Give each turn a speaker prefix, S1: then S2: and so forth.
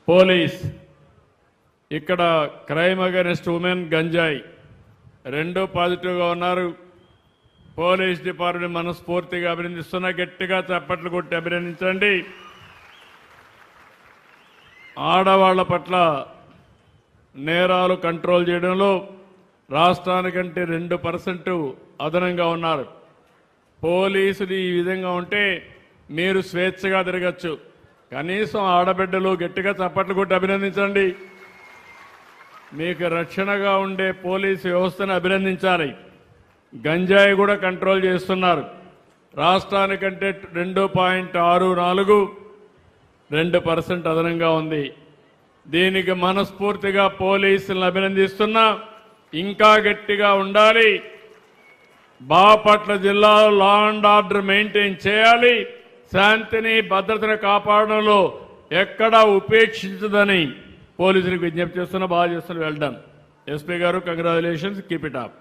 S1: Police ఇక్కడ crime against women గంజాయి రెండు పాజిటివ్గా ఉన్నారు. పోలీస్ డిపార్ట్మెంట్ మనస్ఫూర్తిగా అభినందిస్తున్నా. గట్టిగా చప్పట్లు కొట్టి అభినందించండి. ఆడవాళ్ల పట్ల నేరాలు కంట్రోల్ చేయడంలో రాష్ట్రానికంటే 2% అదనంగా ఉన్నారు. పోలీసులు ఈ విధంగా ఉంటే మీరు స్వేచ్ఛగా తిరగచ్చు. కనీసం ఆడబిడ్డలు గట్టిగా చప్పట్లు కొట్టి అభినందించండి. మీకు రక్షణగా ఉండే పోలీసు వ్యవస్థను అభినందించాలి. గంజాయి కూడా కంట్రోల్ చేస్తున్నారు. రాష్ట్రానికంటే 2.64 2% అదనంగా ఉంది. దీనికి మనస్ఫూర్తిగా పోలీసులను అభినందిస్తున్నా. ఇంకా గట్టిగా ఉండాలి. బాపట్ల జిల్లాలో లా అండ్ ఆర్డర్ మెయింటైన్ చేయాలి. శాంతిని భద్రతను కాపాడడంలో ఎక్కడా ఉపేక్షించదని పోలీసులకు విజ్ఞప్తి చేస్తున్నా. బాగా చేస్తున్నారు. వెల్డన్ ఎస్పీ గారు, కంగ్రాచులేషన్స్, కీప్ ఇట్ అప్.